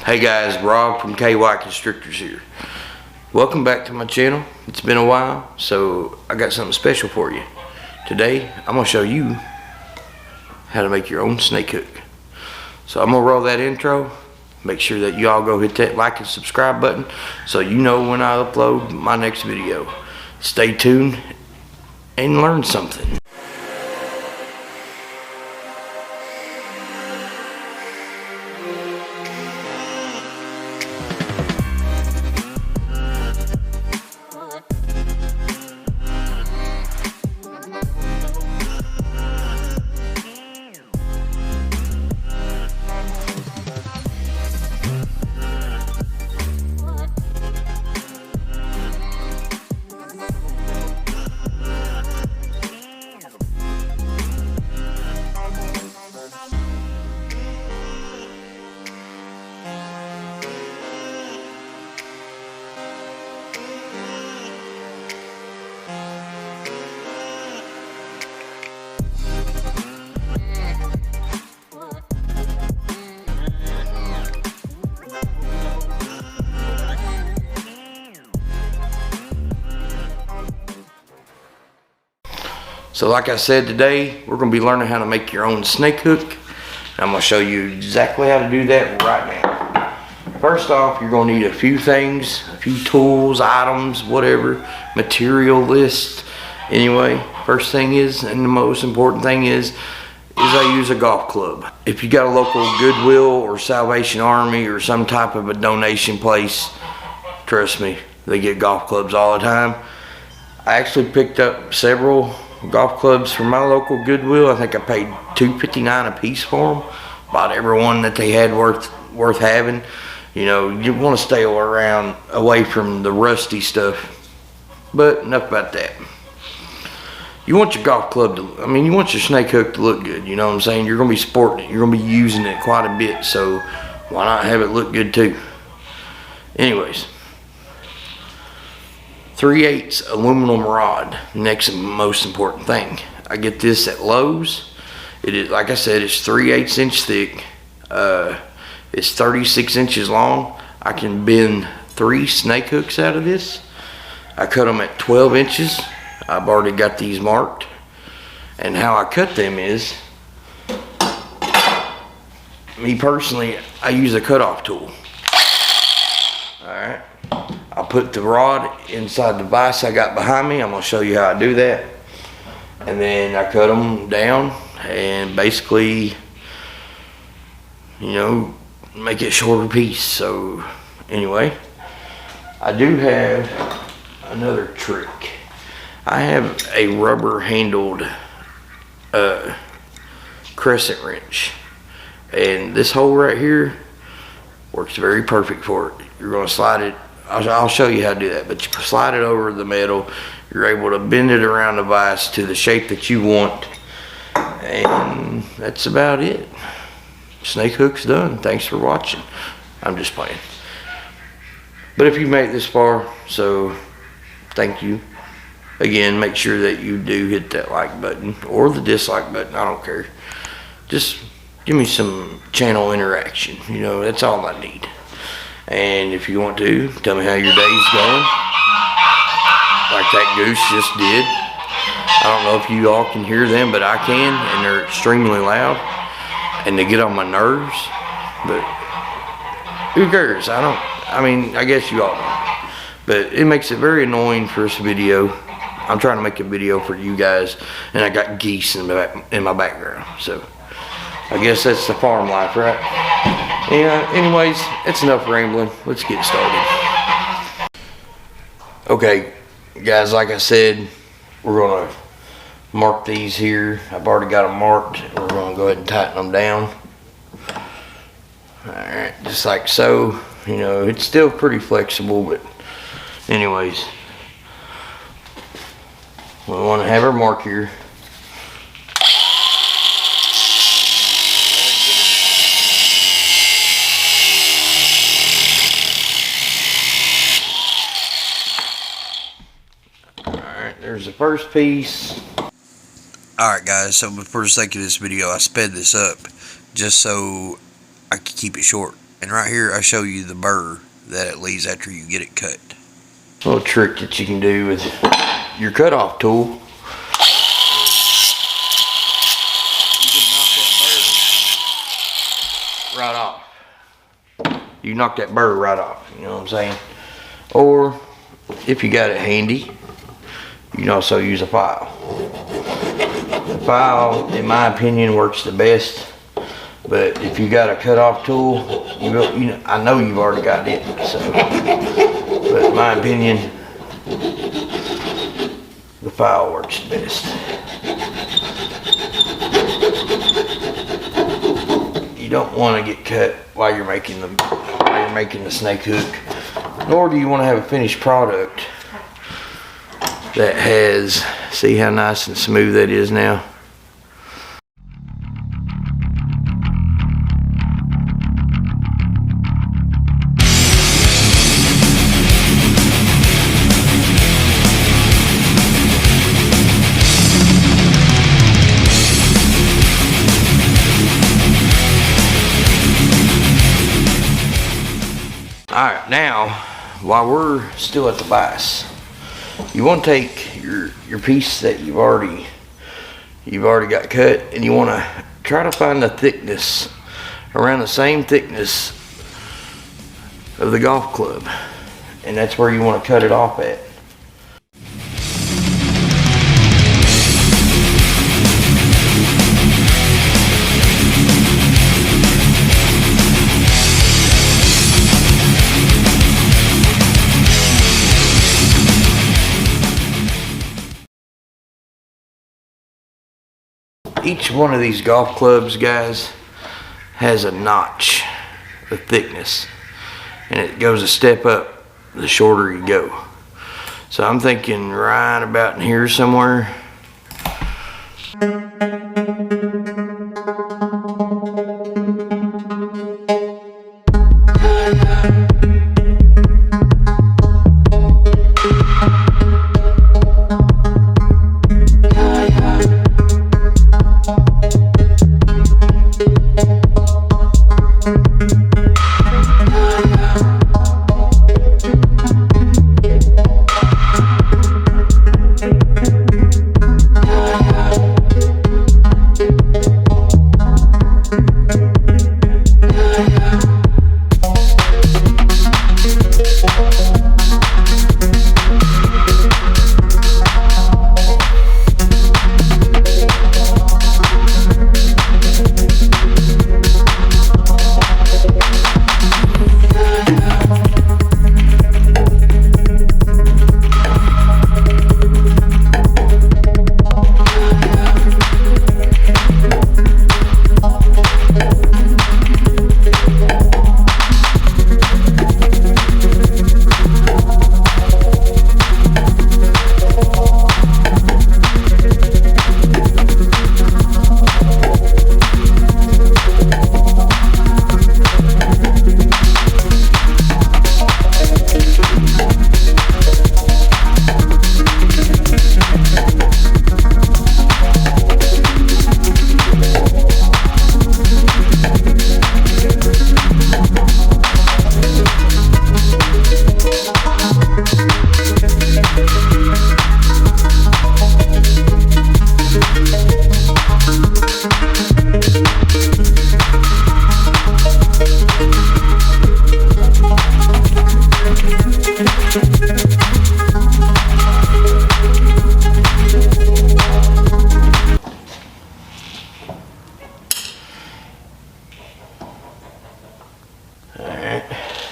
Hey guys, Rob from KY Constrictors here. Welcome back to my channel. It's been a while, so I got something special for you. Today, I'm gonna show you how to make your own snake hook. So I'm gonna roll that intro. Make sure that you all go hit that like and subscribe button so you know when I upload my next video. Stay tuned and learn something. So like I said, today we're going to be learning how to make your own snake hook. I'm going to show you exactly how to do that right now. First off, you're going to need a few things, a few tools, items, whatever, material list. Anyway, first thing is, and the most important thing is I use a golf club. If you got a local Goodwill or Salvation Army or some type of a donation place, trust me, they get golf clubs all the time. I actually picked up several golf clubs from my local Goodwill. I think I paid $2.59 a piece for them. Bought every one that they had worth having. You know, you want to stay around away from the rusty stuff. But enough about that. You want your golf club to, you want your snake hook to look good. You know what I'm saying? You're going to be sporting it. You're going to be using it quite a bit. So why not have it look good too? Anyways. 3/8 aluminum rod. Next most important thing. I get this at Lowe's. It is, like I said, it's 3/8 inch thick. It's 36 inches long. I can bend 3 snake hooks out of this. I cut them at 12 inches. I've already got these marked. And how I cut them is, me personally, I use a cutoff tool. Alright. I'll put the rod inside the vise I got behind me. I'm going to show you how I do that. And then I cut them down and basically, you know, make it a shorter piece. So anyway, I do have another trick. I have a rubber handled crescent wrench. And this hole right here works very perfect for it. You're going to slide it. I'll show you how to do that, but you slide it over the metal. You're able to bend it around the vise to the shape that you want, and that's about it. Snake hook's done. Thanks for watching. I'm just playing. But if you made it this far, so thank you. Again, make sure that you do hit that like button or the dislike button. I don't care. Just give me some channel interaction. You know, that's all I need. And if you want to, tell me how your day's going, like that goose just did. I don't know if you all can hear them, but I can, and they're extremely loud, and they get on my nerves, but who cares? I guess you all know. But it makes it very annoying for this video. I'm trying to make a video for you guys, and I got geese in my background, so I guess that's the farm life, right? Yeah, anyways, it's enough rambling. Let's get started. Okay, guys, like I said, we're going to mark these here. I've already got them marked. We're going to go ahead and tighten them down. Alright, just like so. You know, it's still pretty flexible, but anyways, we want to have our mark here. There's the first piece. Alright guys, so for the sake of this video, I sped this up just so I could keep it short. And right here I show you the burr that it leaves after you get it cut. A little trick that you can do with your cutoff tool. You can knock that burr right off. You knock that burr right off, you know what I'm saying? Or if you got it handy, you can also use a file. The file, in my opinion, works the best. But if you got a cutoff tool, I know you've already got it. So, but in my opinion, the file works the best. You don't want to get cut while you're making the snake hook, nor do you want to have a finished product that has. See how nice and smooth that is now. Alright, now while we're still at the vise, you want to take your piece that you've already got cut, and you want to try to find the thickness around the same thickness of the golf club, and that's where you want to cut it off at. Each one of these golf clubs, guys, has a notch of thickness, and it goes a step up the shorter you go. So I'm thinking right about in here somewhere.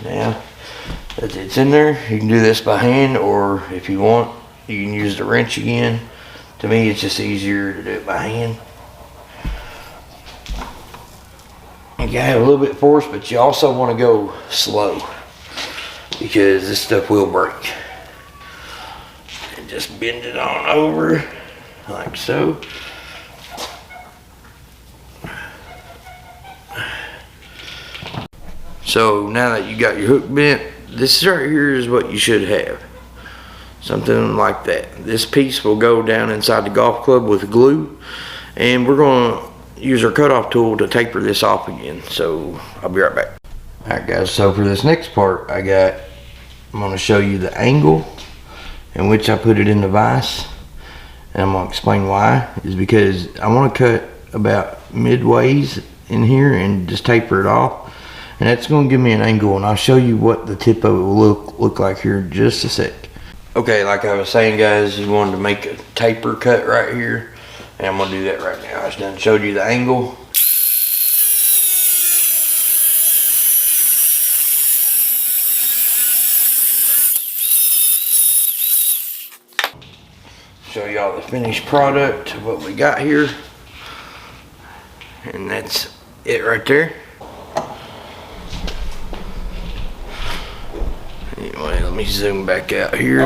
Now that it's in there, you can do this by hand, or if you want, you can use the wrench again. To me, it's just easier to do it by hand. You gotta have a little bit of force, but you also want to go slow because this stuff will break. And just bend it on over like so. So now that you got your hook bent, this right here is what you should have. Something like that. This piece will go down inside the golf club with glue, and we're going to use our cutoff tool to taper this off again. So I'll be right back. Alright guys, so for this next part I'm going to show you the angle in which I put it in the vise, and I'm going to explain why. Is because I want to cut about midways in here and just taper it off, and that's going to give me an angle, and I'll show you what the tip of it will look like here in just a sec. Okay, like I was saying guys, you wanted to make a taper cut right here, and I'm going to do that right now. I just done showed you the angle. Show y'all the finished product of what we got here, and that's it right there. Anyway, let me zoom back out here,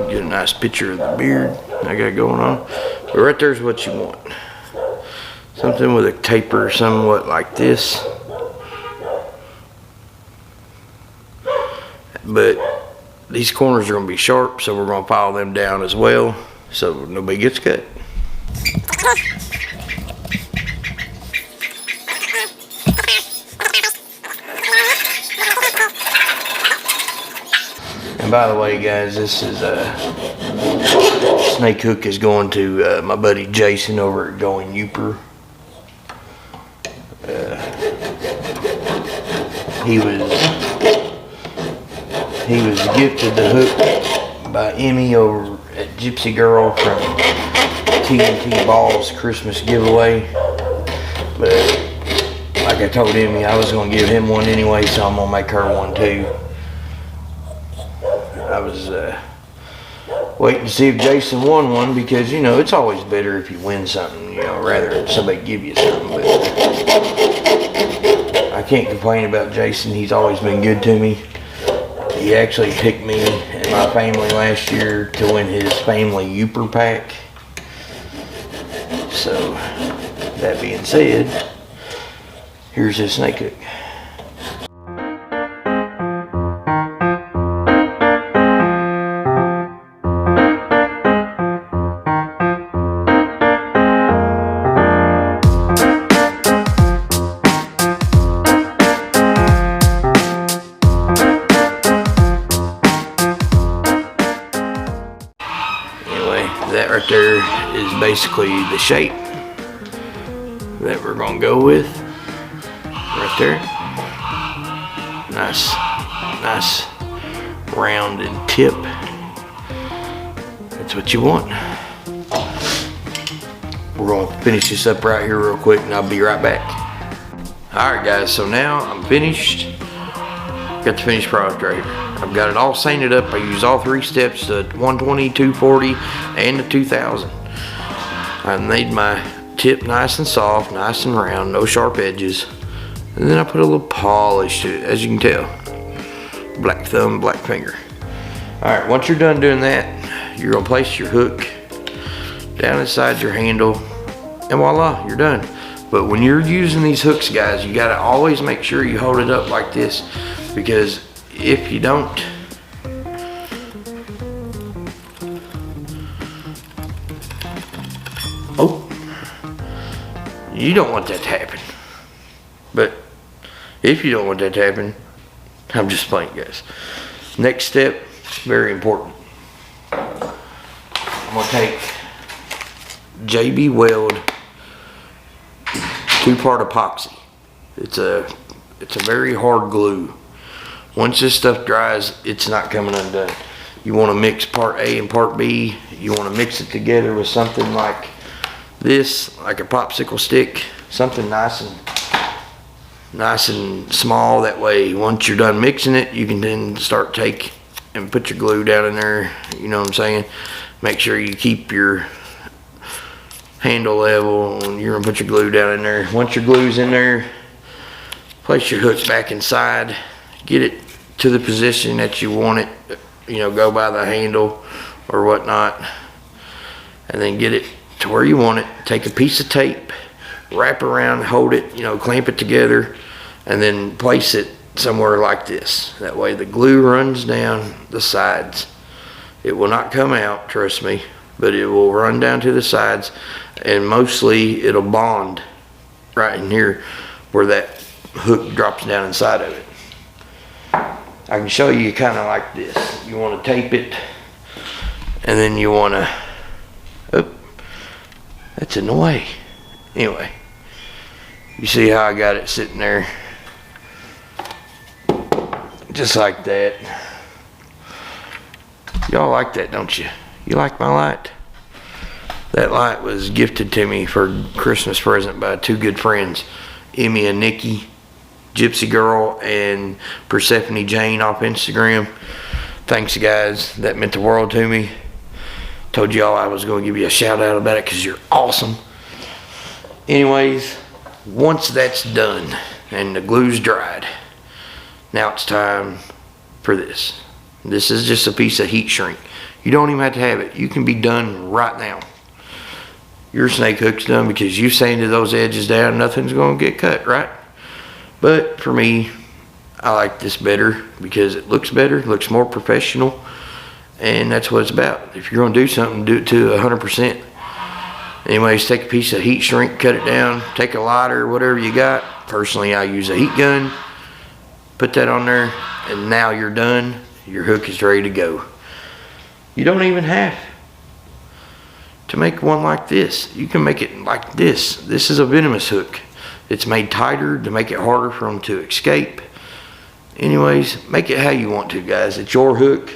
get a nice picture of the beard I got going on. But right there's what you want, something with a taper somewhat like this, but these corners are going to be sharp, so we're going to file them down as well, so nobody gets cut. And by the way guys, this is snake hook is going to my buddy Jason over at Going Youper. He was gifted the hook by Emmy over at Gypsy Girl from TNT Balls Christmas giveaway. But like I told Emmy, I was going to give him one anyway, so I'm going to make her one too. I was waiting to see if Jason won one, because you know it's always better if you win something, you know, rather than somebody give you something. But I can't complain about Jason. He's always been good to me. He actually picked me and my family last year to win his family Youper pack. So that being said, here's his snake hook. That right there is basically the shape that we're gonna go with right there. Nice rounded tip. That's what you want. We're gonna finish this up right here real quick, and I'll be right back. Alright guys, so now I'm finished. Got the finished product right here. I've got it all sanded up. I used all three steps, the 120, 240, and the 2000. I made my tip nice and soft, nice and round, no sharp edges. And then I put a little polish to it, as you can tell. Black thumb, black finger. Alright, once you're done doing that, you're gonna place your hook down inside your handle, and voila, you're done. But when you're using these hooks, guys, you gotta always make sure you hold it up like this, because if you don't, you don't want that to happen. But if you don't want that to happen, I'm just playing, guys. Next step, very important. I'm gonna take JB Weld 2-part epoxy. It's a very hard glue. Once this stuff dries, it's not coming undone. You want to mix part A and part B. You want to mix it together with something like this, like a popsicle stick, something nice and small. That way, once you're done mixing it, you can then start take and put your glue down in there. You know what I'm saying? Make sure you keep your handle level, and you're gonna put your glue down in there. Once your glue's in there, place your hooks back inside. Get it to the position that you want it, you know, go by the handle or whatnot, and then get it to where you want it. Take a piece of tape, wrap around, hold it, you know, clamp it together, and then place it somewhere like this. That way the glue runs down the sides. It will not come out, trust me, but it will run down to the sides, and mostly it'll bond right in here where that hook drops down inside of it. I can show you kind of like this. You want to tape it, and then you want to, oh, that's in the way. Anyway, you see how I got it sitting there, just like that. Y'all like that, don't you? You like my light? That light was gifted to me for Christmas present by two good friends, Emmy and Nikki, Gypsy Girl and Persephone Jane off Instagram. Thanks, guys. That meant the world to me. Told y'all I was going to give you a shout out about it because you're awesome. Anyways, once that's done and the glue's dried, now it's time for this. This is just a piece of heat shrink. You don't even have to have it. You can be done right now. Your snake hook's done because you sanded those edges down. Nothing's going to get cut, right? But for me, I like this better because it looks better, looks more professional, and that's what it's about. If you're going to do something, do it to 100%. Anyways, take a piece of heat shrink, cut it down, take a lighter, whatever you got. Personally, I use a heat gun. Put that on there, and now you're done. Your hook is ready to go. You don't even have to make one like this. You can make it like this. This is a venomous hook. It's made tighter to make it harder for them to escape. Anyways, make it how you want to, guys. It's your hook.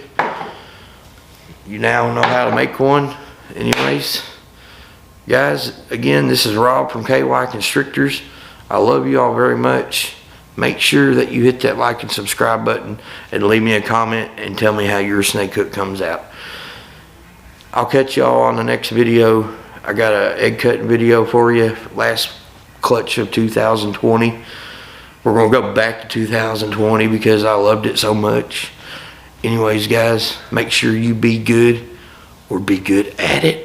You now know how to make one. Anyways, guys, again, this is Rob from KY Constrictors. I love you all very much. Make sure that you hit that like and subscribe button and leave me a comment and tell me how your snake hook comes out. I'll catch y'all on the next video. I got an egg cutting video for you. Last clutch of 2020. We're going to go back to 2020 because I loved it so much. Anyways, guys, make sure you be good or be good at it.